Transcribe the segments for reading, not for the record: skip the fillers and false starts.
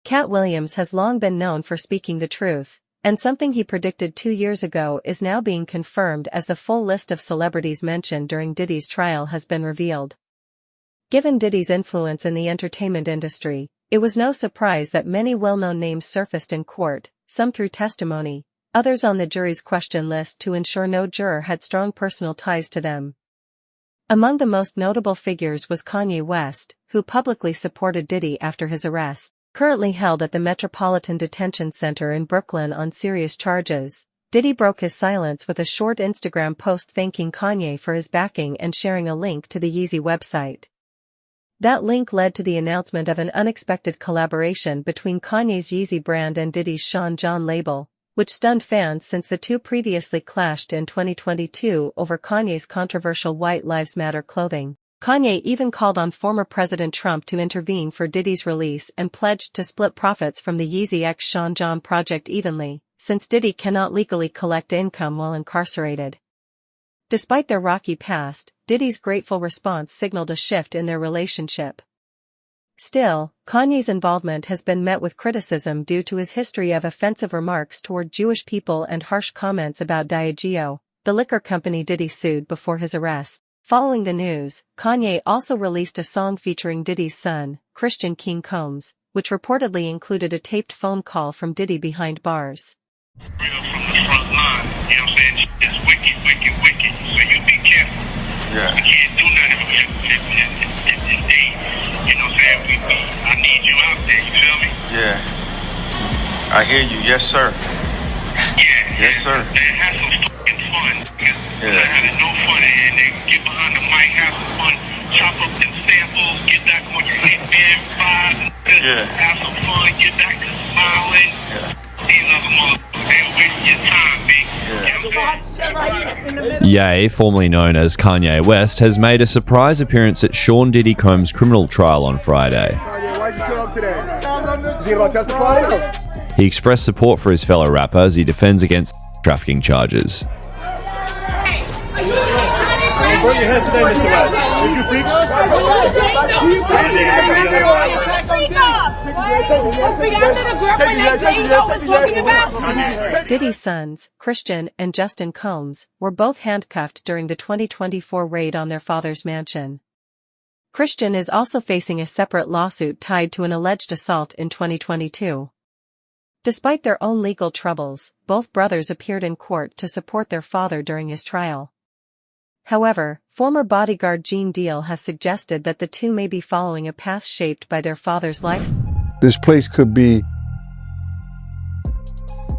Katt Williams has long been known for speaking the truth, and something he predicted 2 years ago is now being confirmed as the full list of celebrities mentioned during Diddy's trial has been revealed. Given Diddy's influence in the entertainment industry, it was no surprise that many well-known names surfaced in court, some through testimony, others on the jury's question list to ensure no juror had strong personal ties to them. Among the most notable figures was Kanye West, who publicly supported Diddy after his arrest. Currently held at the Metropolitan Detention Center in Brooklyn on serious charges, Diddy broke his silence with a short Instagram post thanking Kanye for his backing and sharing a link to the Yeezy website. That link led to the announcement of an unexpected collaboration between Kanye's Yeezy brand and Diddy's Sean John label, which stunned fans since the two previously clashed in 2022 over Kanye's controversial White Lives Matter clothing. Kanye even called on former President Trump to intervene for Diddy's release and pledged to split profits from the Yeezy x Sean John project evenly, since Diddy cannot legally collect income while incarcerated. Despite their rocky past, Diddy's grateful response signaled a shift in their relationship. Still, Kanye's involvement has been met with criticism due to his history of offensive remarks toward Jewish people and harsh comments about Diageo, the liquor company Diddy sued before his arrest. Following the news, Kanye also released a song featuring Diddy's son, Christian King Combs, which reportedly included a taped phone call from Diddy behind bars. From the front line, you know what I'm saying? It's wicked, wicked, wicked. So you be careful. Yeah. We can't do nothing if they, you know what I'm saying? I need you out there, you feel me? Yeah. I hear you. Yes, sir. Yeah. Yes, sir. And have some fucking fun. Yeah. Having no fun and then get behind the mic, have some fun, chop up them samples, get back on your feet, man, vibe, Yeah. have some fun, get back to smiling. Yeah. These other motherfuckers, they wasting your time, big. Ye, formerly known as Kanye West, has made a surprise appearance at Sean Diddy Combs' criminal trial on Friday. Kanye, why'd you show up today? You think about testifying? He expressed support for his fellow rapper as he defends against trafficking charges. Burn your head today, Mr. West. Did you see? Diddy's sons, Christian and Justin Combs, were both handcuffed during the 2024 raid on their father's mansion. Christian is also facing a separate lawsuit tied to an alleged assault in 2022. Despite their own legal troubles, both brothers appeared in court to support their father during his trial. However, former bodyguard Gene Deal has suggested that the two may be following a path shaped by their father's life. This place could be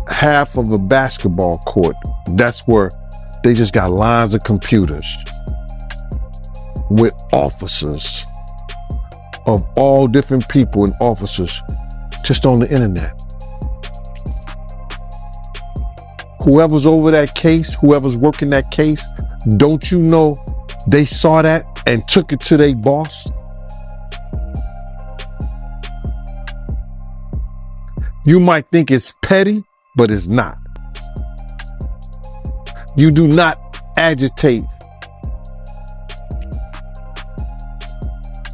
half of a basketball court. That's where they just got lines of computers with officers of all different people and officers just on the internet. Whoever's over that case, whoever's working that case, don't you know they saw that and took it to their boss? You might think it's petty, but it's not. You do not agitate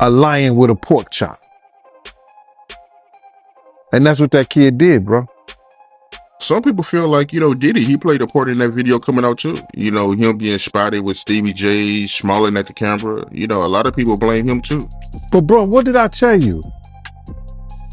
a lion with a pork chop. And that's what that kid did, bro. Some people feel like, Diddy, he played a part in that video coming out too. Him being spotted with Stevie J, smiling at the camera. A lot of people blame him too. But bro, what did I tell you?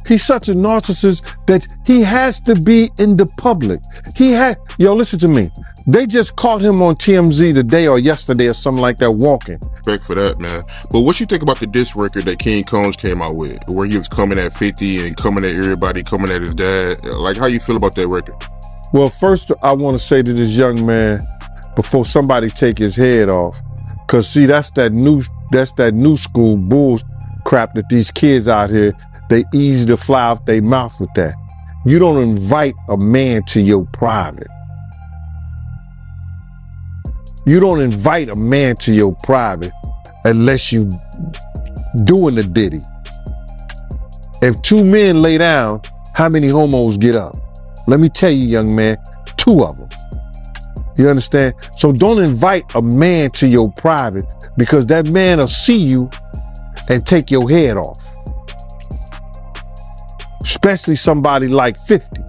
He's such a narcissist that he has to be in the public. Listen to me. They just caught him on TMZ today or yesterday or something like that walking. Respect for that, man. But what you think about the diss record that King Combs came out with, where he was coming at 50 and coming at everybody, coming at his dad? Like, how you feel about that record? Well, first I want to say to this young man, before somebody take his head off, cause see, that's that new school bull crap that these kids out here, they easy to fly out their mouth with that. You don't invite a man to your private. You don't invite a man to your private unless you doing the Diddy. If two men lay down, how many homos get up? Let me tell you, young man, 2 of them. You understand? So don't invite a man to your private, because that man will see you and take your head off. especially somebody like 50.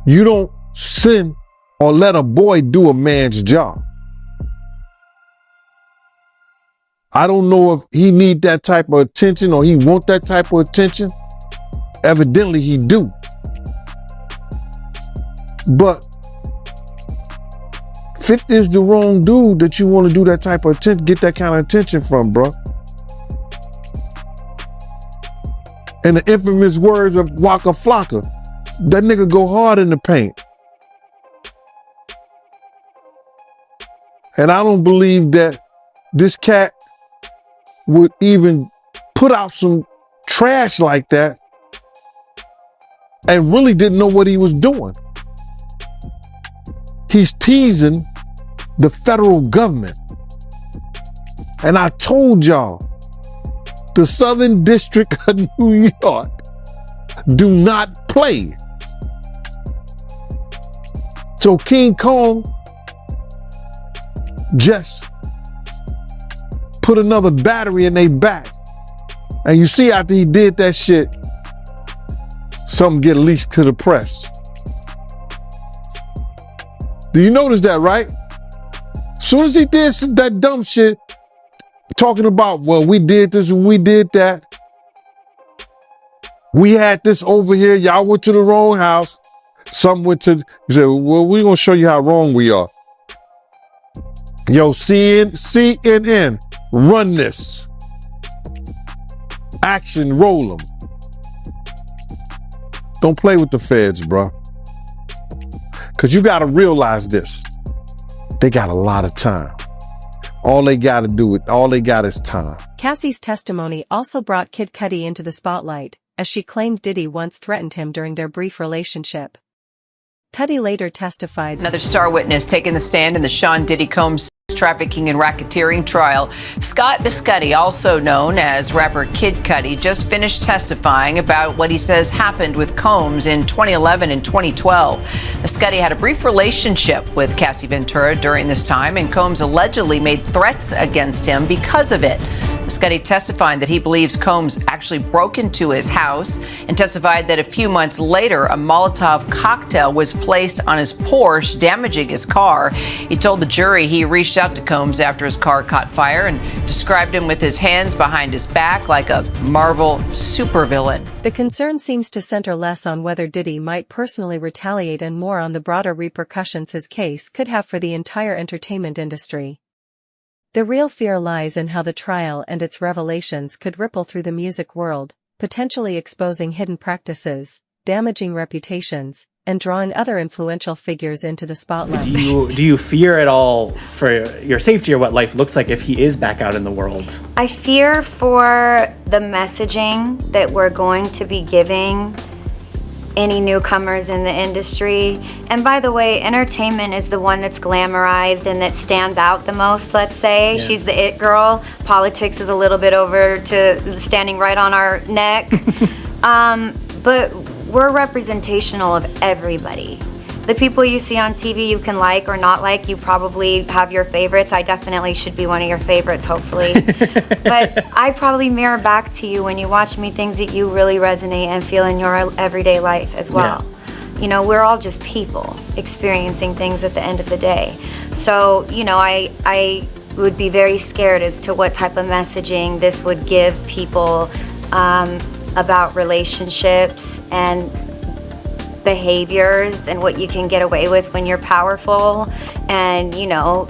You don't send or let a boy do a man's job. I don't know if he need that type of attention or he want that type of attention. Evidently he do. But 50 is the wrong dude that you want to do that type of attention, get that kind of attention from, bro. In the infamous words of Waka Flocka, that nigga go hard in the paint. And I don't believe that this cat would even put out some trash like that and really didn't know what he was doing. He's teasing the federal government. And I told y'all, the Southern District of New York do not play. So King Kong just put another battery in their back. And you see after he did that shit, something get leaked to the press. Do you notice that, right? Soon as he did that dumb shit, talking about, well, we did this and we did that. We had this over here. Y'all went to the wrong house. Some went to, he said, well, we're going to show you how wrong we are. Yo, CNN, run this. Action, roll them. Don't play with the feds, bro. Because you got to realize this. They got a lot of time. All they got is time. Cassie's testimony also brought Kid Cudi into the spotlight, as she claimed Diddy once threatened him during their brief relationship. Cudi later testified. Another star witness taking the stand in the Sean Diddy Combs trafficking and racketeering trial. Scott Biscotti, also known as rapper Kid Cudi, just finished testifying about what he says happened with Combs in 2011 and 2012. Biscotti had a brief relationship with Cassie Ventura during this time, and Combs allegedly made threats against him because of it. Biscotti testifying that he believes Combs actually broke into his house and testified that a few months later, a Molotov cocktail was placed on his Porsche, damaging his car. He told the jury he reached out to Combs after his car caught fire and described him with his hands behind his back like a Marvel supervillain. The concern seems to center less on whether Diddy might personally retaliate and more on the broader repercussions his case could have for the entire entertainment industry. The real fear lies in how the trial and its revelations could ripple through the music world, potentially exposing hidden practices, damaging reputations, and drawing other influential figures into the spotlight. Do you fear at all for your safety or what life looks like if he is back out in the world? I fear for the messaging that we're going to be giving any newcomers in the industry. And by the way, entertainment is the one that's glamorized and that stands out the most, let's say. Yeah. She's the it girl. Politics is a little bit over to standing right on our neck. But we're representational of everybody. The people you see on TV you can like or not like, you probably have your favorites. I definitely should be one of your favorites, hopefully. But I probably mirror back to you when you watch me things that you really resonate and feel in your everyday life as well. Yeah. You know, we're all just people experiencing things at the end of the day. So, you know, I would be very scared as to what type of messaging this would give people about relationships and behaviors and what you can get away with when you're powerful. And, you know,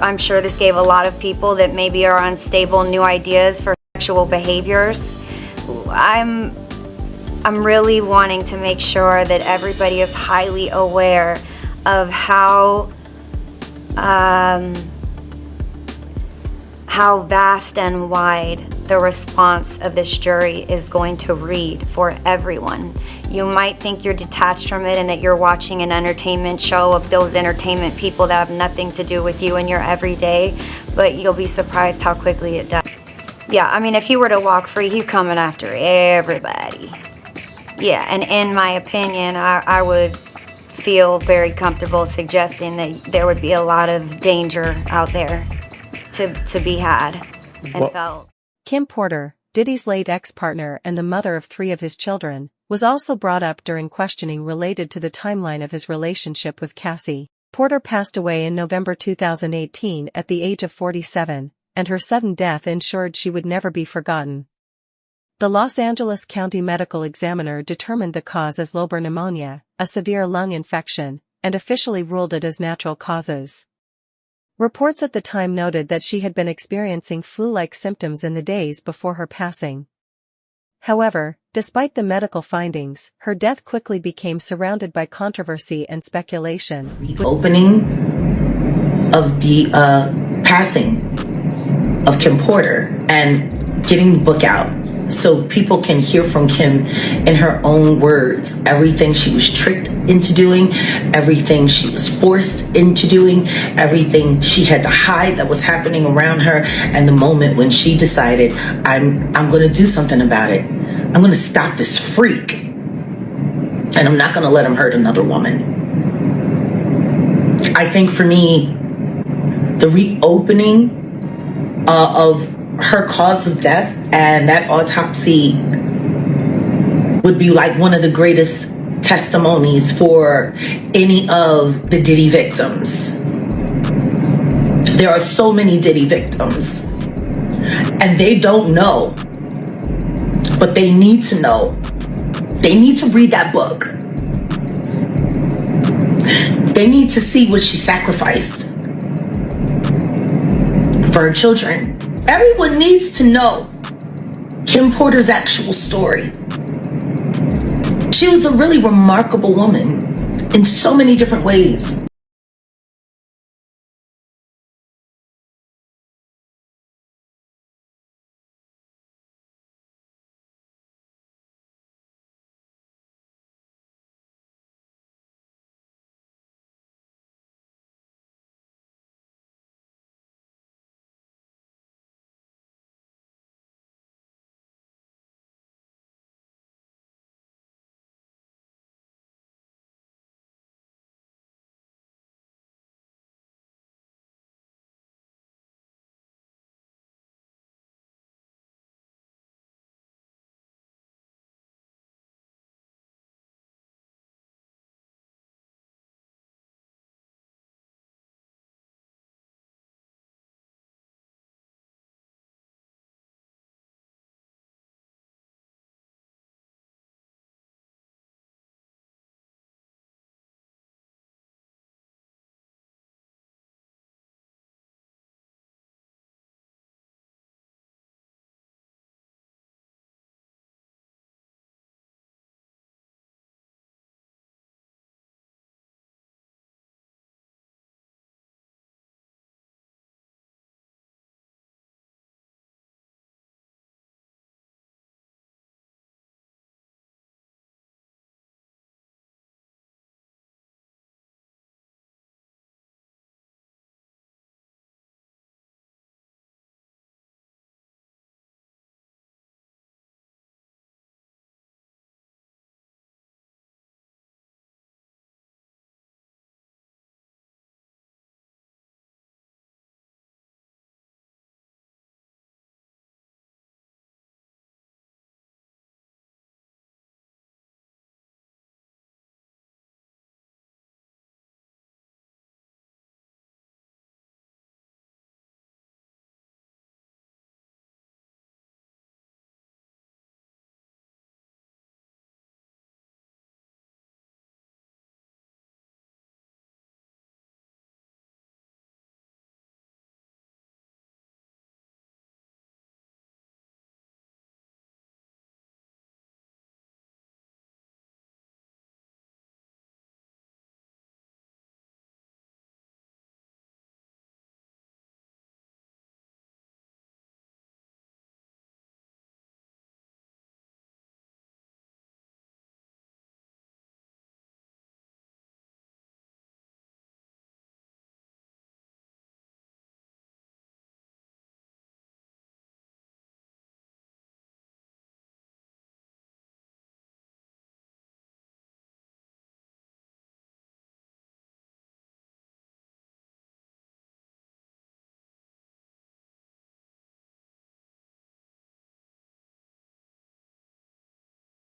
I'm sure this gave a lot of people that maybe are unstable new ideas for sexual behaviors. I'm really wanting to make sure that everybody is highly aware of how vast and wide the response of this jury is going to read for everyone. You might think you're detached from it and that you're watching an entertainment show of those entertainment people that have nothing to do with you in your everyday, but you'll be surprised how quickly it does. Yeah, I mean, if he were to walk free, he's coming after everybody. Yeah, and in my opinion, I would feel very comfortable suggesting that there would be a lot of danger out there to be had and felt. Kim Porter, Diddy's late ex-partner and the mother of 3 of his children, was also brought up during questioning related to the timeline of his relationship with Cassie. Porter passed away in November 2018 at the age of 47, and her sudden death ensured she would never be forgotten. The Los Angeles County Medical Examiner determined the cause as lobar pneumonia, a severe lung infection, and officially ruled it as natural causes. Reports at the time noted that she had been experiencing flu-like symptoms in the days before her passing. However, despite the medical findings, her death quickly became surrounded by controversy and speculation. Opening of the passing of Kim Porter and getting the book out so people can hear from Kim in her own words. Everything she was tricked into doing, everything she was forced into doing, everything she had to hide that was happening around her, and the moment when she decided, I'm going to do something about it. I'm going to stop this freak, and I'm not going to let him hurt another woman. I think for me, the reopening of her cause of death and that autopsy would be like one of the greatest testimonies for any of the Diddy victims. There are so many Diddy victims, and they don't know, but they need to know. They need to read that book. They need to see what she sacrificed for her children. Everyone needs to know Kim Porter's actual story. She was a really remarkable woman in so many different ways.